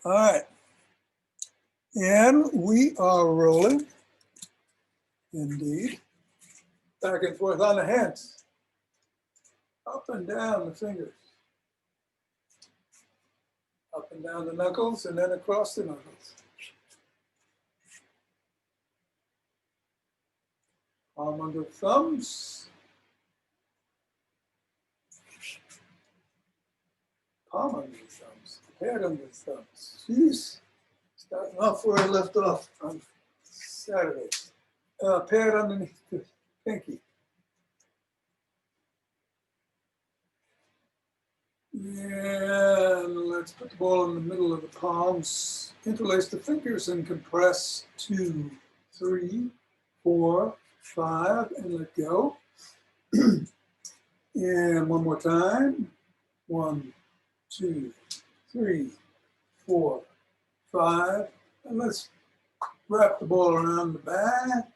All right. And we are rolling, indeed, back and forth on the hands, up and down the fingers, up and down the knuckles, and then across the knuckles. Palm under thumbs, palm under thumbs, pad under thumbs. Jeez, starting off where I left off on Saturday. Pad underneath the pinky. And let's put the ball in the middle of the palms, interlace the fingers and compress 2, 3, 4, 5, and let go. And one more time. 1, 2, 3, 4, 5. And let's wrap the ball around the back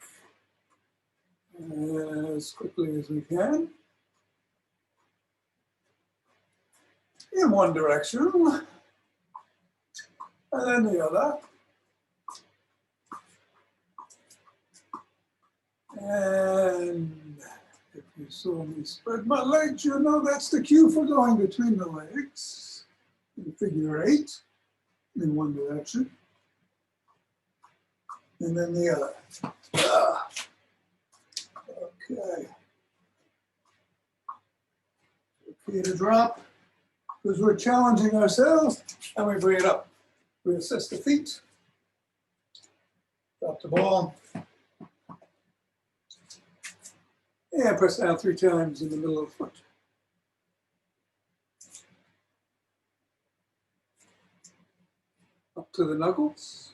as quickly as we can. In one direction, and then the other. And if you saw me spread my legs, you know that's the cue for going between the legs in figure 8 in one direction, and then the other. Okay. Okay to drop, because we're challenging ourselves, and we bring it up. We assess the feet, drop the ball, and press down 3 times in the middle of the foot. Up to the knuckles.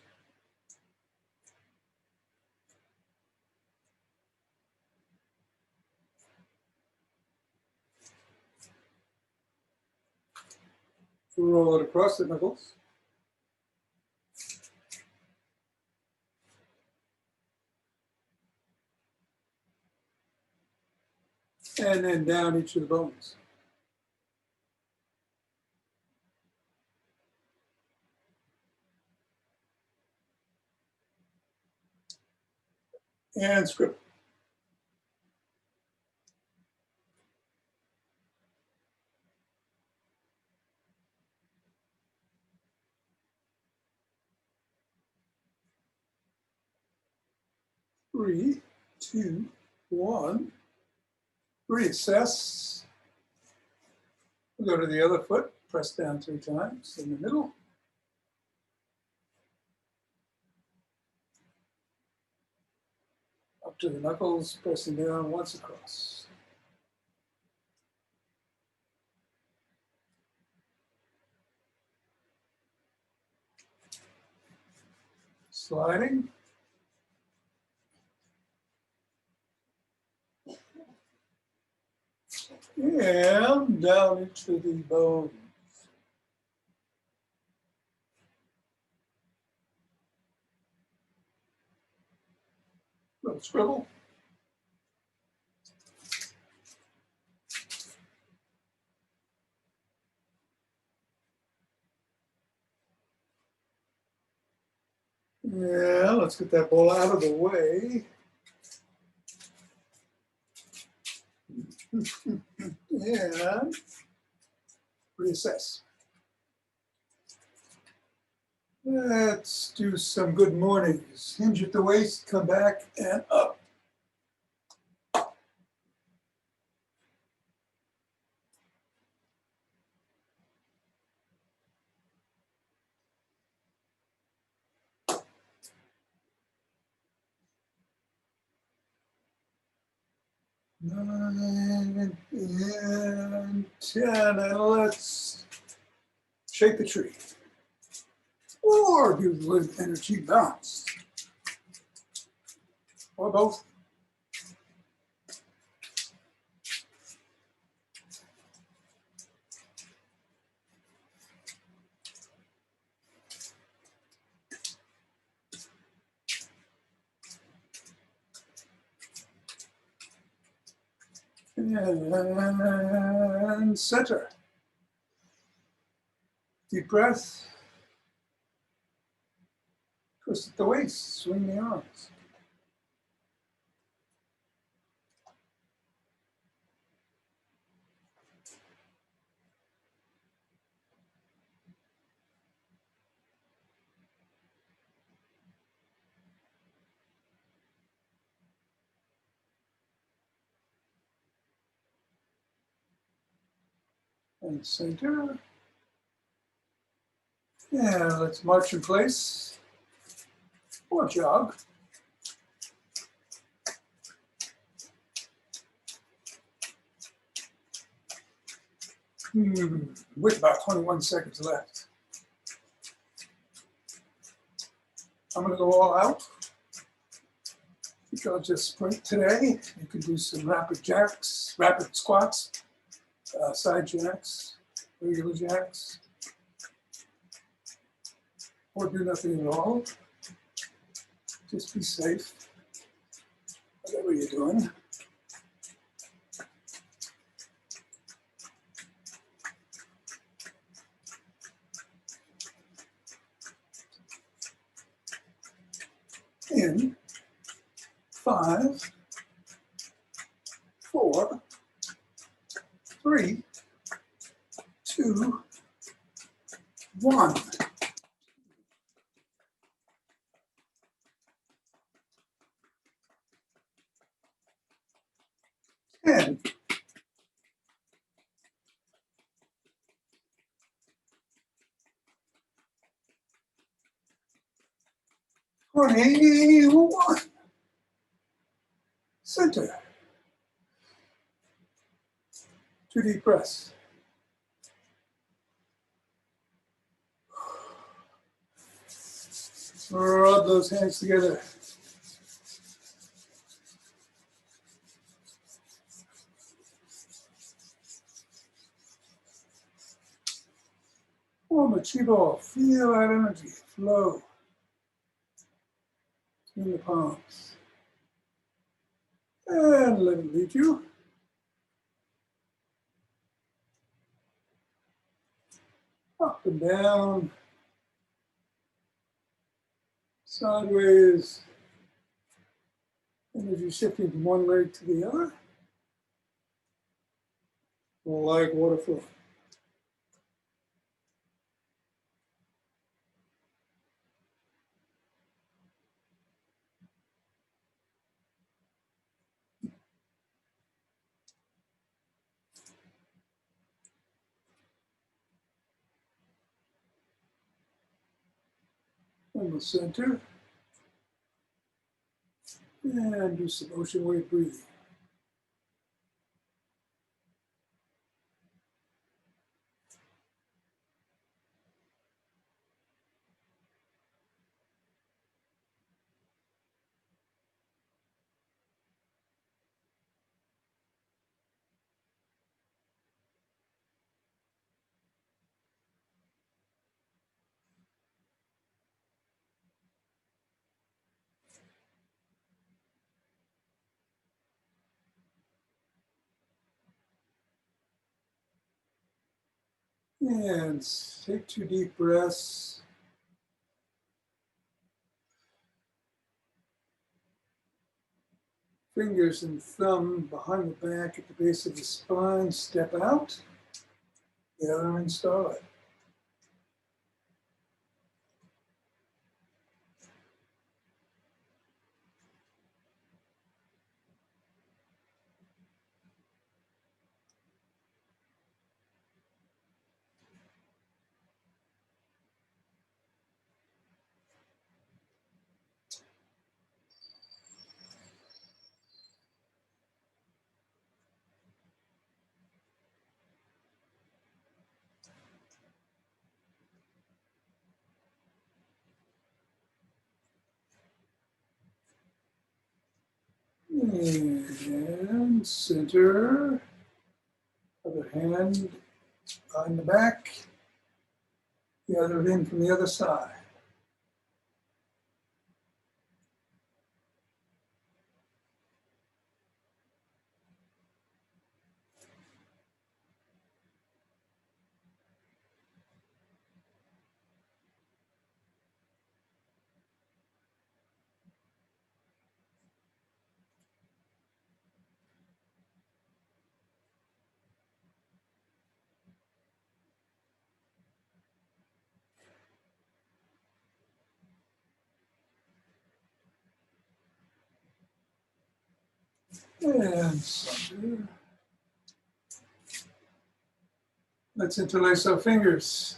Roll it across the knuckles. And then down each of the bones. And scribble. Three, two, one. Reassess. We'll go to the other foot, press down 3 times in the middle. Up to the knuckles, pressing down once across. Sliding. And down into the bones. Little scribble. Yeah, let's get that ball out of the way. And reassess. Let's do some good mornings. Hinge at the waist, come back and up. Nine and 10, and let's shake the tree. Or give the leg energy bounce. Or both. And center. Deep breath. Twist at the waist, swing the arms. And center. Yeah, let's march in place or jog. With about 21 seconds left. I'm going to go all out. I think I'll just sprint today. You can do some rapid jacks, rapid squats, side jacks, regular jacks, or do nothing at all. Just be safe, whatever you're doing. In 5, 4, 3, 2, 1. And 21. Center. 2 deep breaths. Rub those hands together. Warm the chi ball. Feel that energy flow in the palms. And let it lead you. Up and down. Sideways. Energy shifting from one leg to the other. Like water flow. In the center. And do some ocean wave breathing. And take 2 deep breaths. Fingers and thumb behind the back at the base of the spine. Step out. The other in starlight. And center. Other hand behind the back. The other in from the other side. And center. Let's interlace our fingers.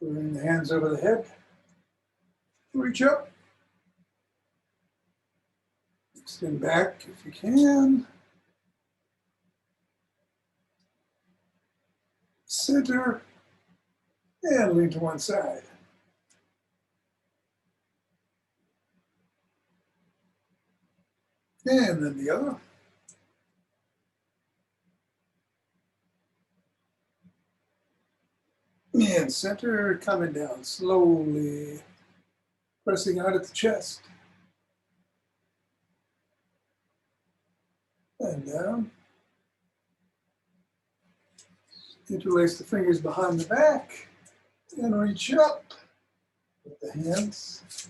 Bring the hands over the head. Reach up. Extend back if you can. Center. And lean to one side. And then the other. And center, coming down slowly, pressing out at the chest. And down. Interlace the fingers behind the back and reach up with the hands.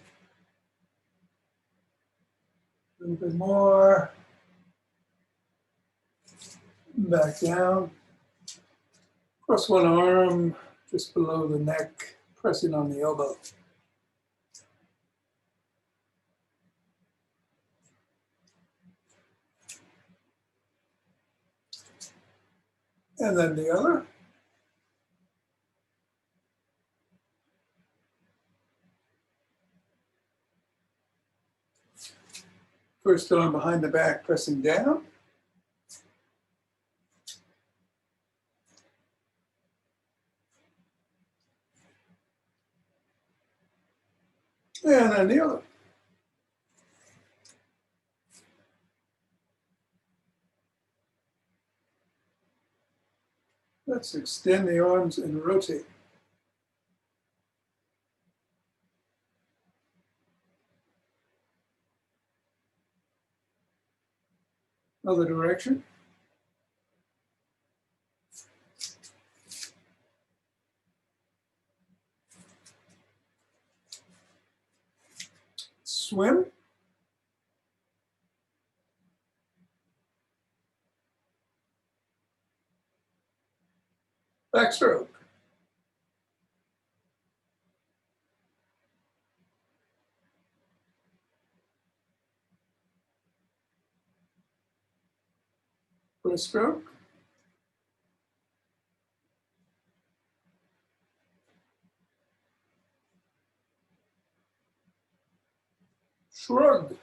A little bit more. Back down. Cross one arm just below the neck, pressing on the elbow. And then the other. First arm behind the back, pressing down. And then the other. Let's extend the arms and rotate. Other direction. Swim. Backstroke. Breaststroke. Shrug.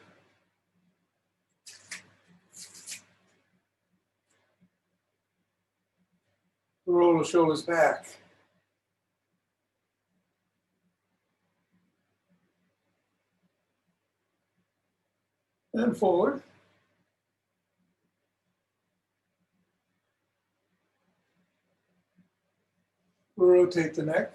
Roll the shoulders back. And forward. Rotate the neck.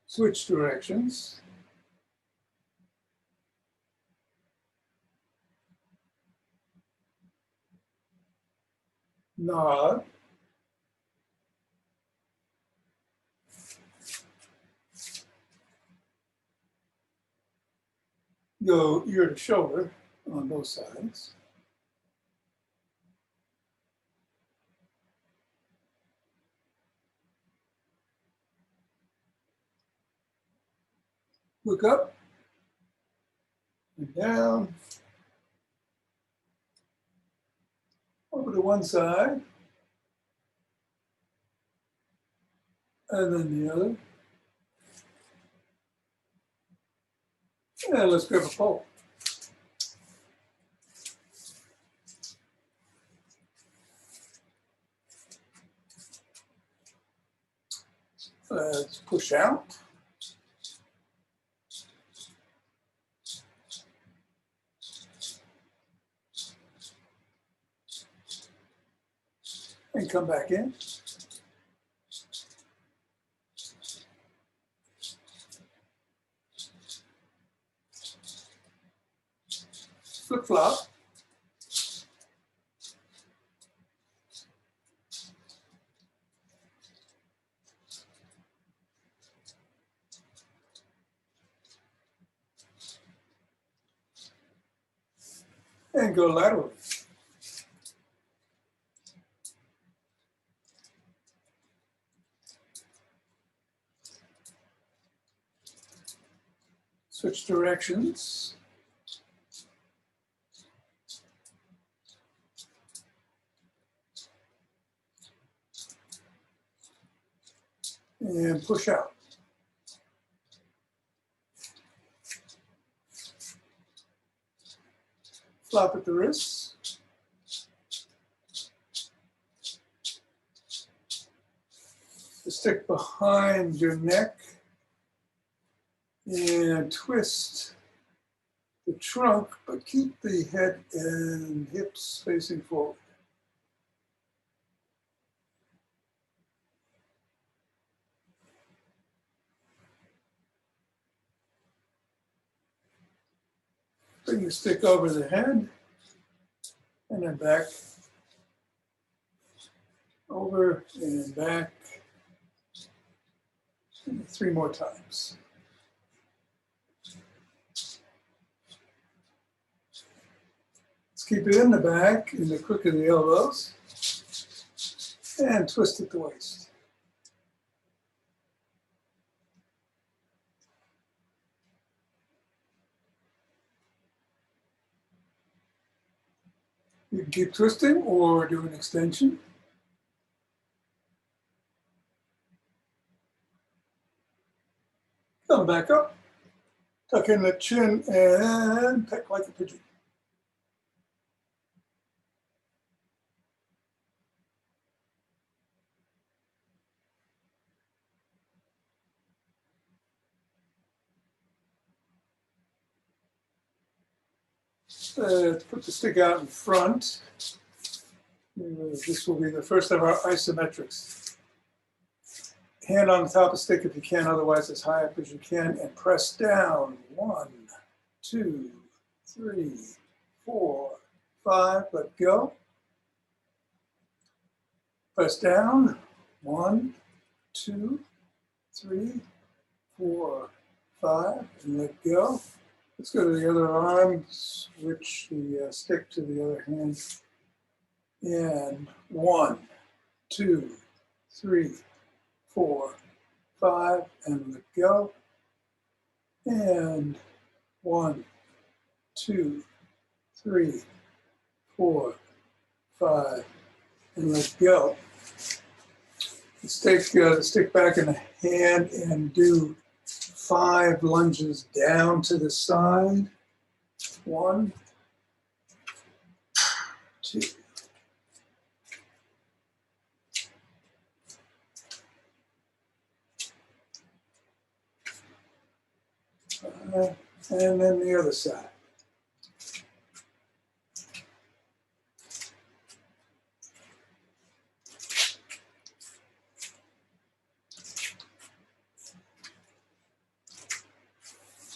Switch directions. Nod. Go ear to shoulder on both sides. Look up and down. Over to one side. And then the other. And let's grab a pole. Let's push out. And come back in. Flip flop. And go laterally. switch directions. And push out. Flop at the wrists. The stick behind your neck and twist the trunk, but keep the head and hips facing forward. Bring the stick over the head and then back, over and back, and 3 more times. Let's keep it in the back, in the crook of the elbows, and twist at the waist. You can keep twisting or do an extension. Come back up, tuck in the chin and peck like a pigeon. Put the stick out in front. This will be the first of our isometrics. Hand on the top of the stick if you can, otherwise as high up as you can, and press down. 1, 2, 3, 4, 5, let go. Press down. 1, 2, 3, 4, 5, and let go. Let's go to the other arm, switch the stick to the other hand. And 1, 2, 3, 4, 5, and let go. And 1, 2, 3, 4, 5, and let go. Let's take the stick back in the hand and do 5 lunges down to the side. 1, 2. And then the other side.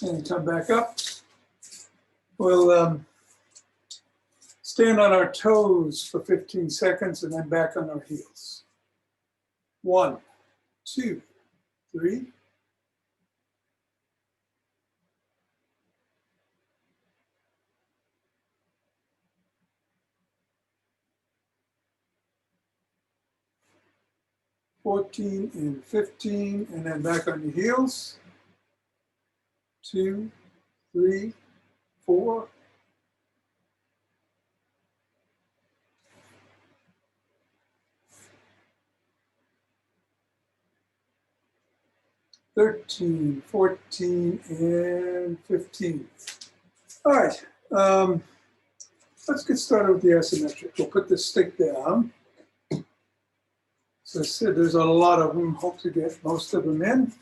And come back up. We'll stand on our toes for 15 seconds and then back on our heels. 1, 2, 3. 14 and 15, and then back on your heels. 2, 3, 4. 13, 14, and 15. All right, let's get started with the isometric. We'll put the stick down. As I said, there's a lot of them. Hope to get most of them in. I'm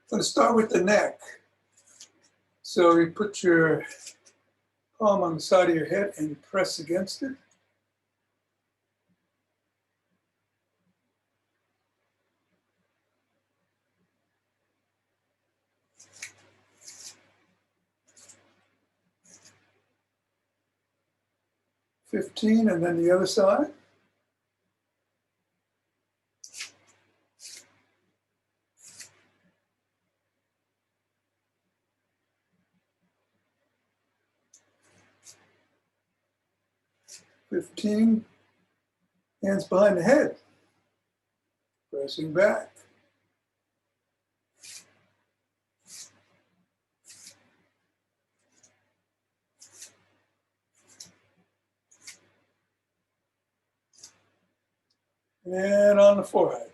going to start with the neck. So you put your palm on the side of your head and press against it. $15, and then the other side. $15, hands behind the head, pressing back. and on the forehead.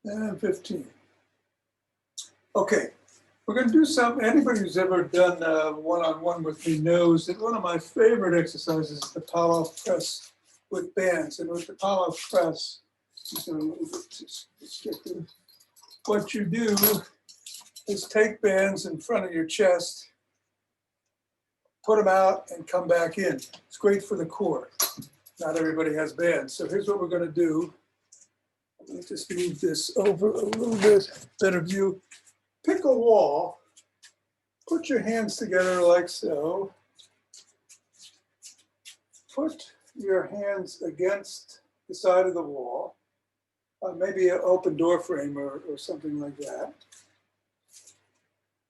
And 15. Okay, we're going to do something. Anybody who's ever done one-on-one with me knows that one of my favorite exercises is the power press with bands. And with the power press, what you do is take bands in front of your chest, put them out, and come back in. It's great for the core. Not everybody has bands. So here's what we're going to do. Let me just move this over a little bit, better view. Pick a wall, put your hands together like so. Put your hands against the side of the wall, maybe an open door frame or something like that.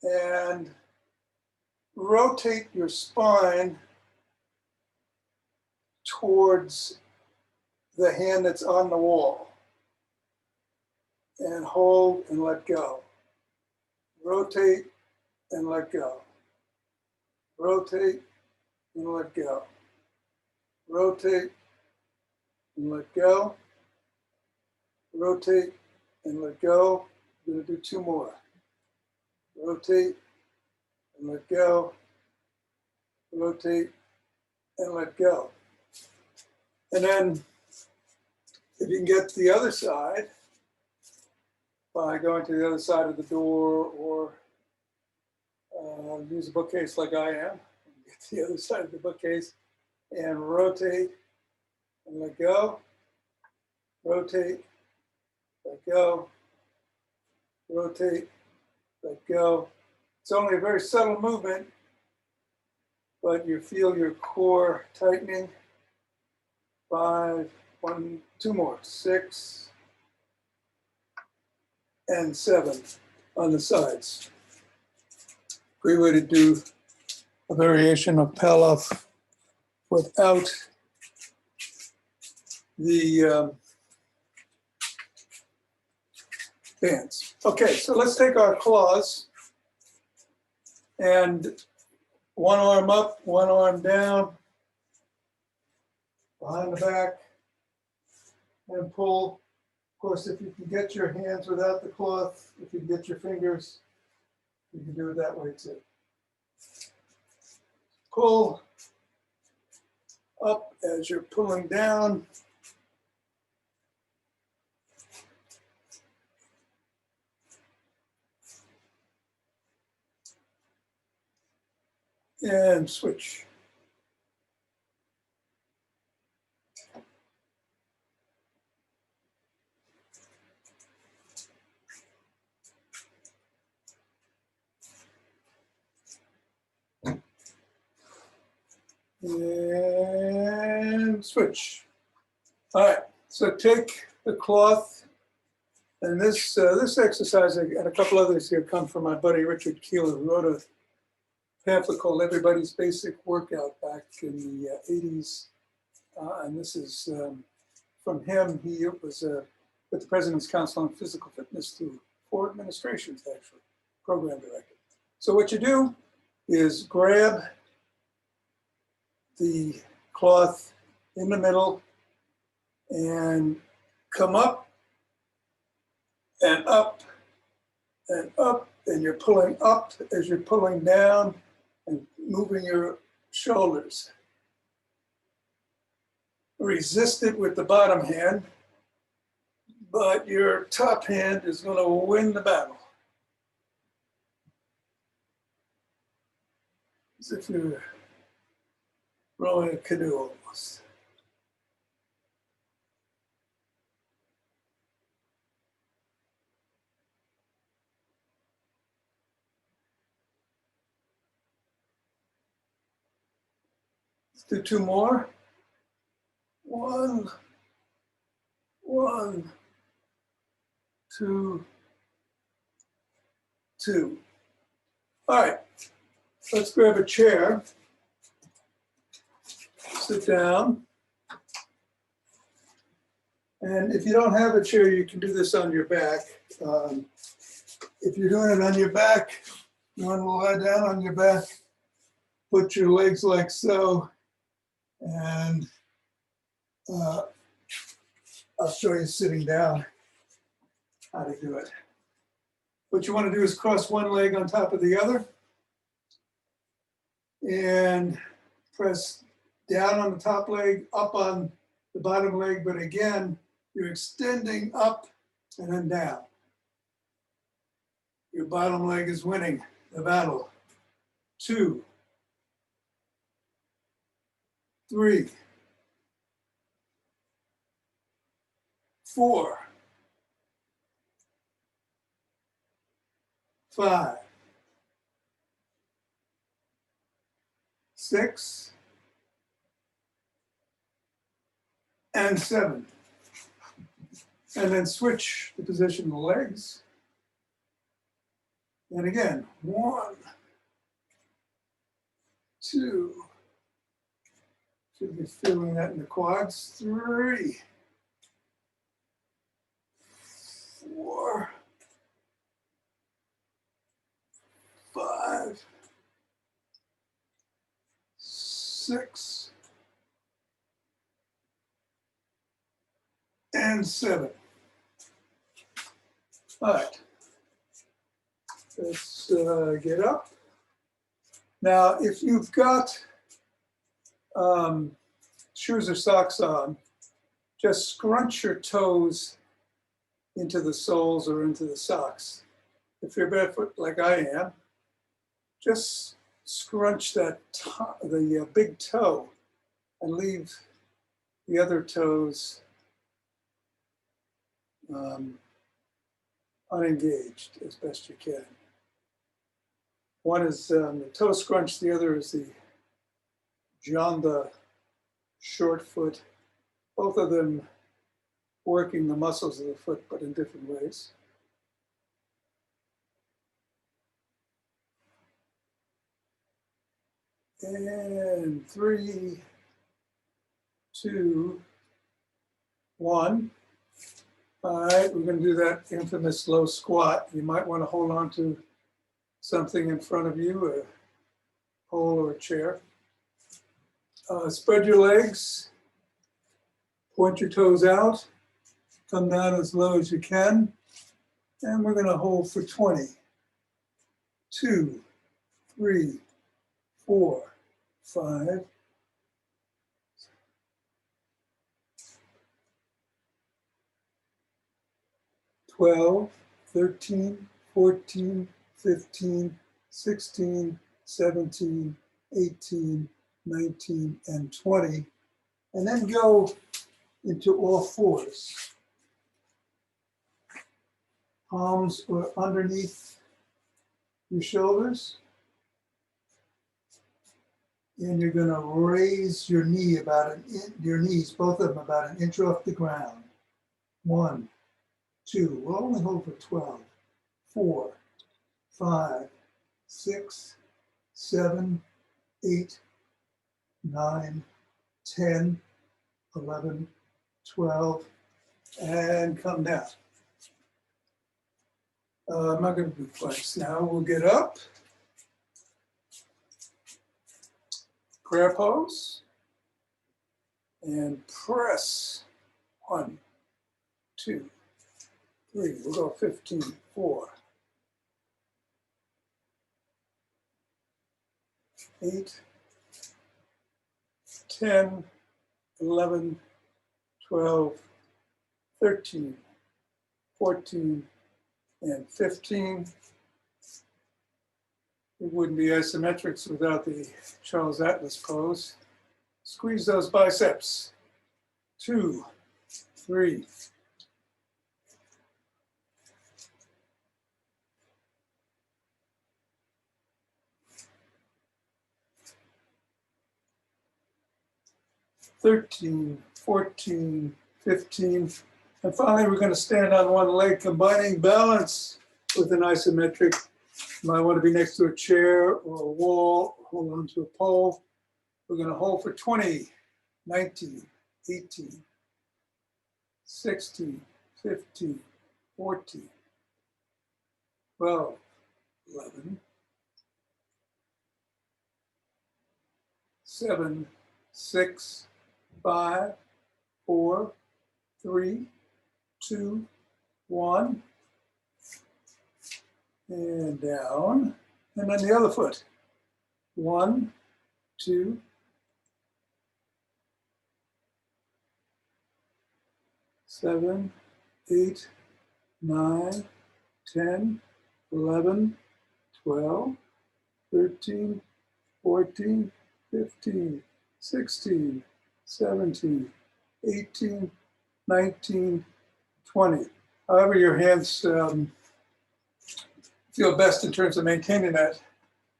And rotate your spine towards the hand that's on the wall. And hold and let go. Rotate and let go. Rotate and let go. Rotate and let go. Rotate and let go. I'm going to do 2 more. Rotate and let go. Rotate and let go. And then if you can get to the other side, by going to the other side of the door or use a bookcase like I am, get to the other side of the bookcase and rotate and let go, rotate, let go, rotate, let go. It's only a very subtle movement, but you feel your core tightening. 5, 1, 2 more, 6, and 7 on the sides. Great way to do a variation of Pallof without the bands. Okay, so let's take our claws and one arm up, one arm down, behind the back, and pull. Of course, if you can get your hands without the cloth, if you can get your fingers, you can do it that way too. Pull up as you're pulling down. And switch. And switch. All right, so take the cloth, and this exercise and a couple others here come from my buddy Richard Keeler, who wrote a pamphlet called Everybody's Basic Workout back in the 80s. And this is from him. He was with the President's Council on Physical Fitness through 4 administrations, actually, program director. So what you do is grab the cloth in the middle and come up and up and up, and you're pulling up as you're pulling down and moving your shoulders. Resist it with the bottom hand, but your top hand is going to win the battle. As if you're rowing a canoe almost. Let's do 2 more. 1, 1, 2, 2. All right, let's grab a chair. Sit down. And if you don't have a chair, you can do this on your back. If you're doing it on your back, you want to lie down on your back, put your legs like so, and I'll show you sitting down how to do it. What you want to do is cross one leg on top of the other and press down on the top leg, up on the bottom leg, but again, you're extending up and then down. Your bottom leg is winning the battle. 2, 3, 4, 5, 6, and 7. And then switch the position of the legs. And again, 1, 2, should be feeling that in the quads. 3, 4, 5, 6, and 7. All right, let's get up. Now, if you've got shoes or socks on, just scrunch your toes into the soles or into the socks. If you're barefoot like I am, just scrunch that the big toe and leave the other toes unengaged as best you can. One is the toe scrunch, the other is the Janda short foot, both of them working the muscles of the foot, but in different ways. And 3, 2, 1. All right, we're going to do that infamous low squat. You might want to hold on to something in front of you, a pole or a chair. Spread your legs, point your toes out, come down as low as you can, and we're going to hold for 20. 2, 3, 4, 5, 12, 13, 14, 15, 16, 17, 18, 19, and 20, and then go into all fours. Palms are underneath your shoulders. And you're going to raise your knee your knees, both of them about 1 inch off the ground. 1, 2, we'll only hold for 12, 4, 5, 6, 7, 8, 9, 10, 11, 12, and come down. I'm not going to do planks now. We'll get up. Prayer pose. And press. 1, 2, 3. We'll go 15, 4, 8, 10, 11, 12, 13, 14, and 15. It wouldn't be isometrics without the Charles Atlas pose. Squeeze those biceps. 2, 3, 13, 14, 15. And finally, we're going to stand on one leg, combining balance with an isometric. You might want to be next to a chair or a wall, hold on to a pole. We're going to hold for 20, 19, 18, 16, 15, 14, 12, 11, 7, 6, 5, 4, 3, 2, 1, and down. And then the other foot. 1, 2, 7, 8, 9, 10, 11, 12, 13, 14, 15, 16, 17, 18, 19, 20. However your hands feel best in terms of maintaining that,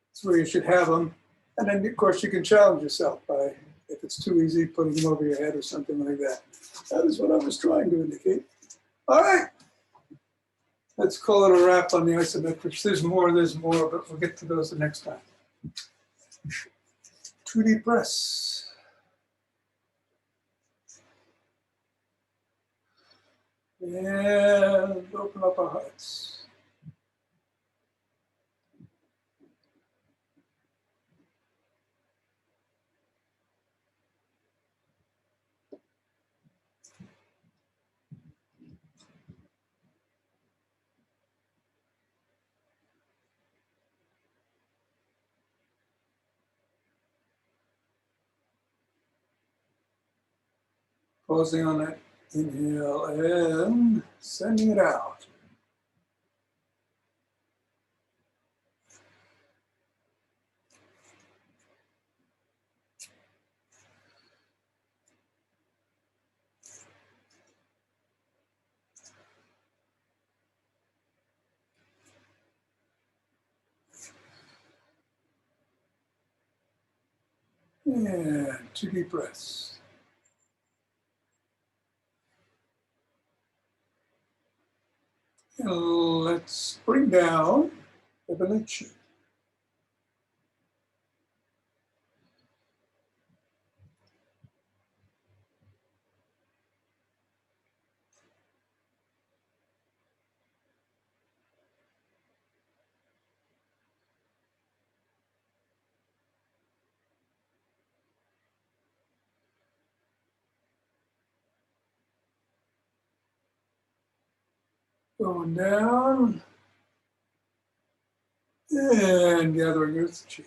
that's where you should have them. And then, of course, you can challenge yourself by, if it's too easy, putting them over your head or something like that. That is what I was trying to indicate. All right. Let's call it a wrap on the isometrics. There's more, but we'll get to those the next time. 2D press. And open up our hearts. Pausing on that inhale and sending it out. And 2 deep breaths. And let's bring down the belly. Going down and gathering earth chi.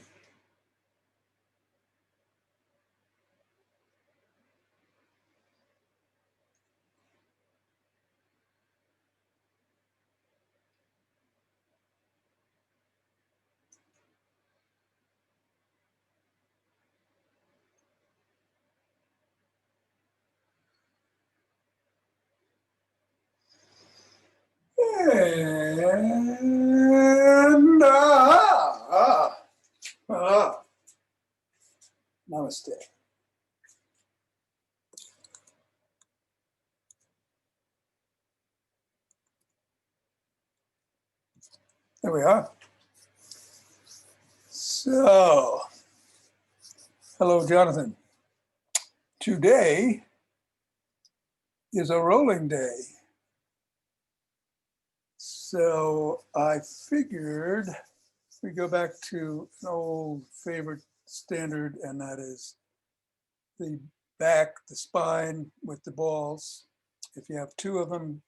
And namaste. There we are. So, hello, Jonathan. Today is a rolling day. So I figured we go back to an old favorite standard, and that is the back, the spine with the balls. If you have 2 of them,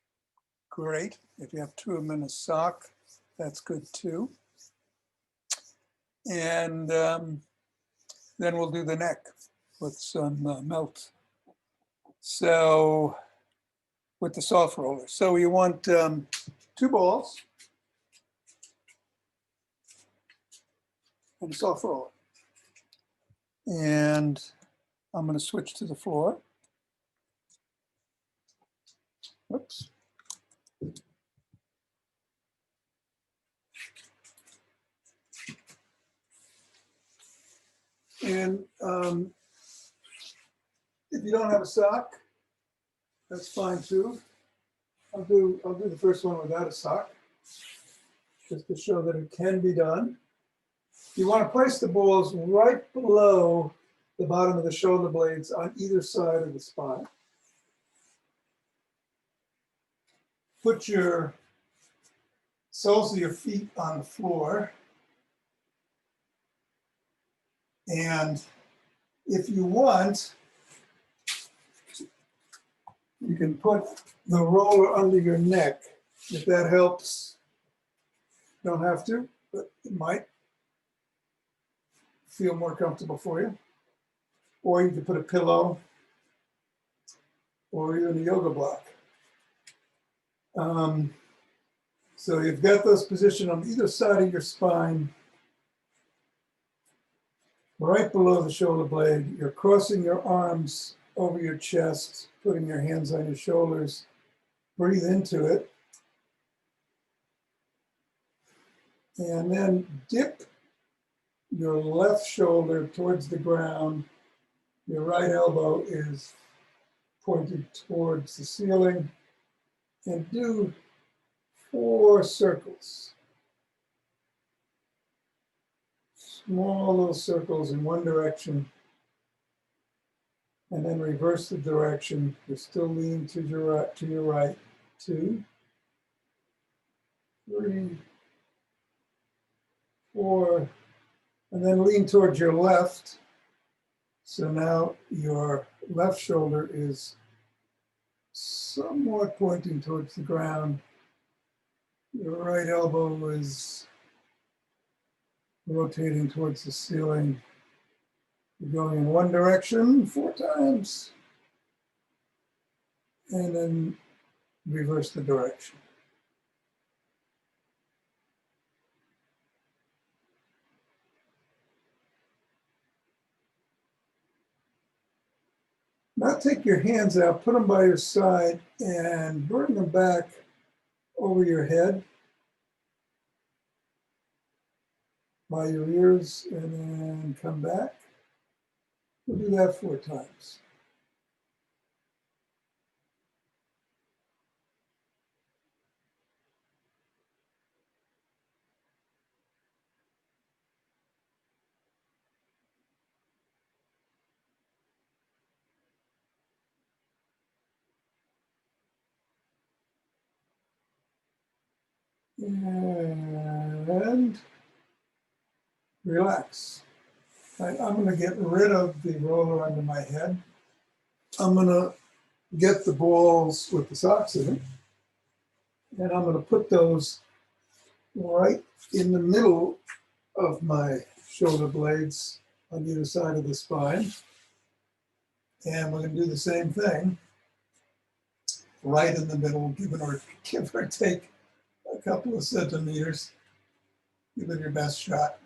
great. If you have 2 of them in a sock, that's good too. And then we'll do the neck with some melt. So with the soft roller. So you want 2 balls and a soft roller. And I'm going to switch to the floor. Oops. And if you don't have a sock, that's fine too. I'll do the first one without a sock, just to show that it can be done. You want to place the balls right below the bottom of the shoulder blades on either side of the spine. put your soles of your feet on the floor. And if you want, you can put the roller under your neck. If that helps, don't have to, but it might feel more comfortable for you. Or you can put a pillow or even a yoga block. So you've got those positioned on either side of your spine, right below the shoulder blade. You're crossing your arms over your chest, putting your hands on your shoulders. Breathe into it. And then dip your left shoulder towards the ground. Your right elbow is pointed towards the ceiling. And do 4 circles. Small little circles in one direction. And then reverse the direction. You're still leaning to your right. 2, 3, 4, and then lean towards your left. So now your left shoulder is somewhat pointing towards the ground. Your right elbow is rotating towards the ceiling. You're going in one direction 4 times, and then reverse the direction. Now take your hands out, put them by your side, and bring them back over your head, by your ears, and then come back. We'll do that 4 times. And relax. I'm going to get rid of the roller under my head. I'm going to get the balls with the socks in it, and I'm going to put those right in the middle of my shoulder blades on either side of the spine. And we're going to do the same thing right in the middle, give or take a couple of centimeters. Give it your best shot.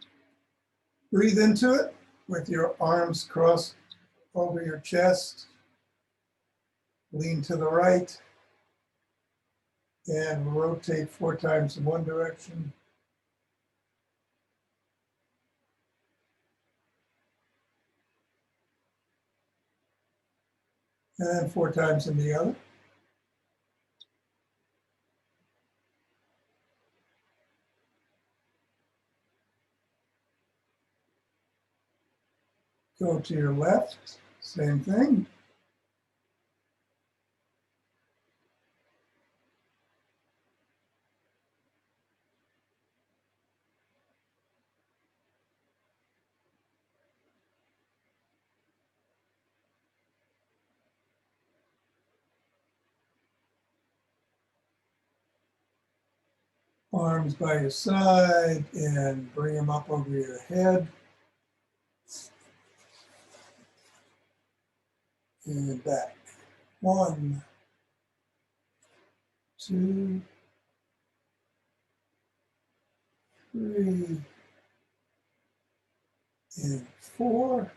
Breathe into it with your arms crossed over your chest. Lean to the right and rotate 4 times in one direction. And then 4 times in the other. Go to your left, same thing. Arms by your side and bring them up over your head. And back. 1, 2, 3, and 4.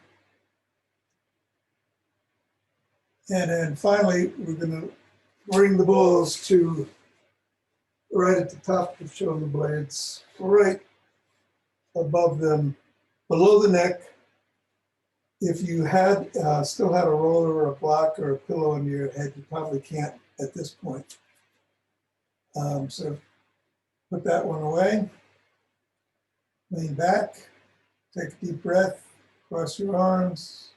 And then finally, we're going to bring the balls to right at the top of the shoulder blades, right above them, below the neck. If you had still had a roller or a block or a pillow under your head, you probably can't at this point. So put that one away. Lean back, take a deep breath, cross your arms.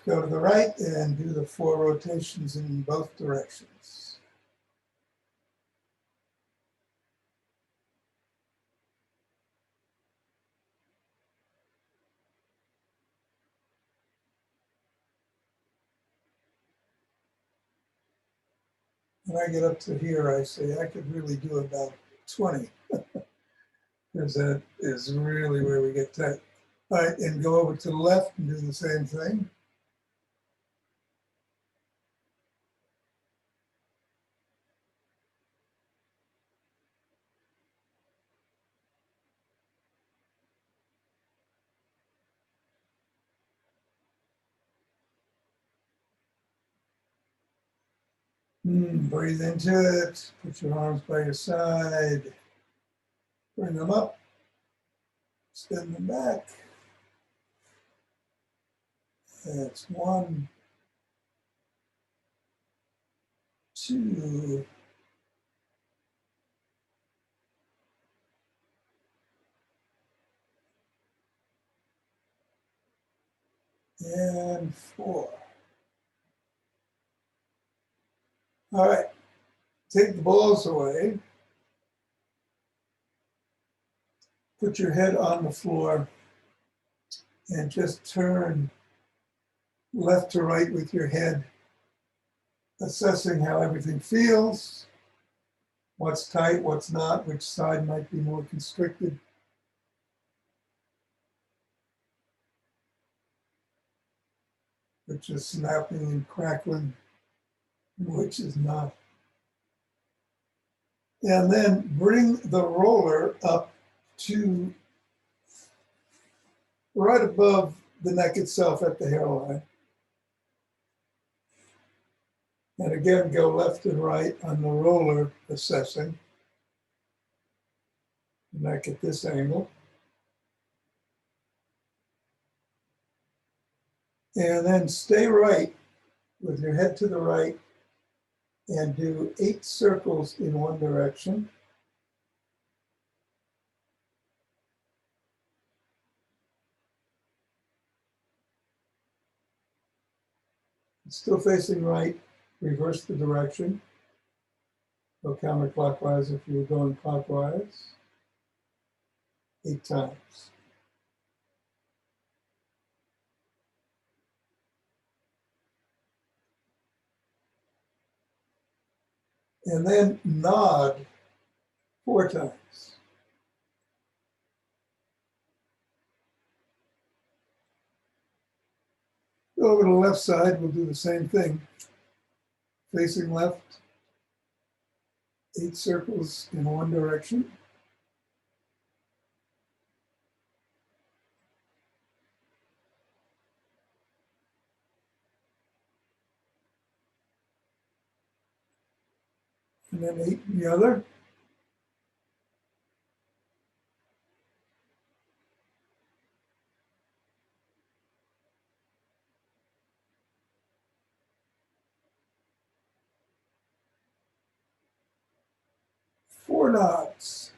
go to the right and do the 4 rotations in both directions. When I get up to here, I say I could really do about 20, because that is really where we get tight. All right, and go over to the left and do the same thing. Breathe into it. Put your arms by your side. Bring them up. Extend them back. That's 1, 2, and 4. All right, take the balls away. Put your head on the floor and just turn left to right with your head, assessing how everything feels, what's tight, what's not, which side might be more constricted. Which is snapping and crackling, and which is not. And then bring the roller up to right above the neck itself at the hairline. And again, go left and right on the roller, assessing the neck at this angle. And then stay right with your head to the right and do 8 circles in one direction. Still facing right, reverse the direction. Go counterclockwise if you're going clockwise. 8 times. And then nod 4 times. Go over to the left side, we'll do the same thing. Facing left, 8 circles in one direction. And then 8 in the other. Four nods.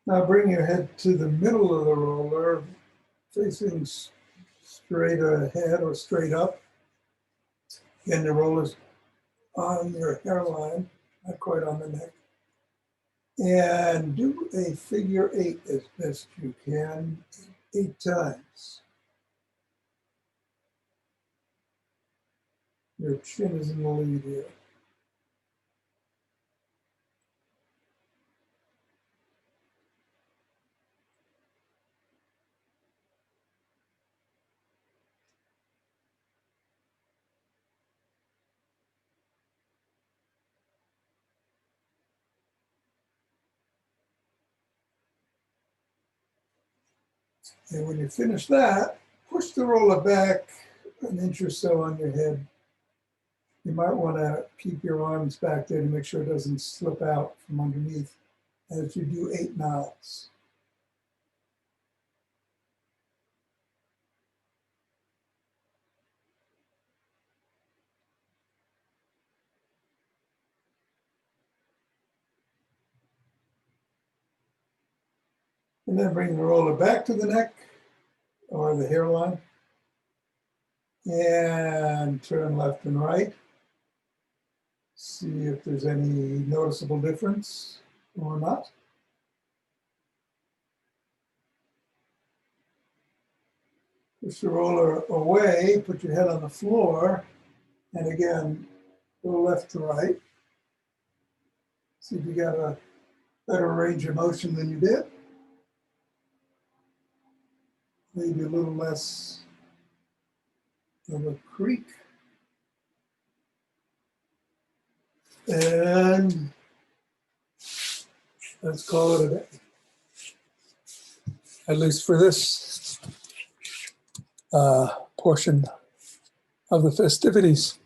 Now bring your head to the middle of the roller, facing straight ahead or straight up. Again, the roller's on your hairline, not quite on the neck. And do a figure 8 as best you can, 8 times. Your chin is in the lead here. And when you finish that, push the roller back an inch or so on your head. You might want to keep your arms back there to make sure it doesn't slip out from underneath as you do 8 nods. And then bring the roller back to the neck or the hairline. And turn left and right. See if there's any noticeable difference or not. Push the roller away, put your head on the floor, and again, go left to right. See if you got a better range of motion than you did. Maybe a little less of a creak. And let's call it a day. At least for this portion of the festivities.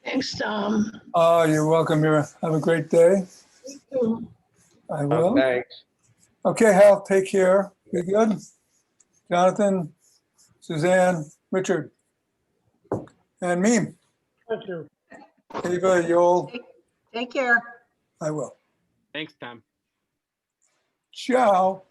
Thanks, Tom. Oh, you're welcome, Mira. Have a great day. You too. I will. Thanks. Okay, Hal, take care. Be good. Jonathan, Suzanne, Richard, and Meme. Thank you. Ava, Yoel, Take care. I will. Thanks, Tom. Ciao.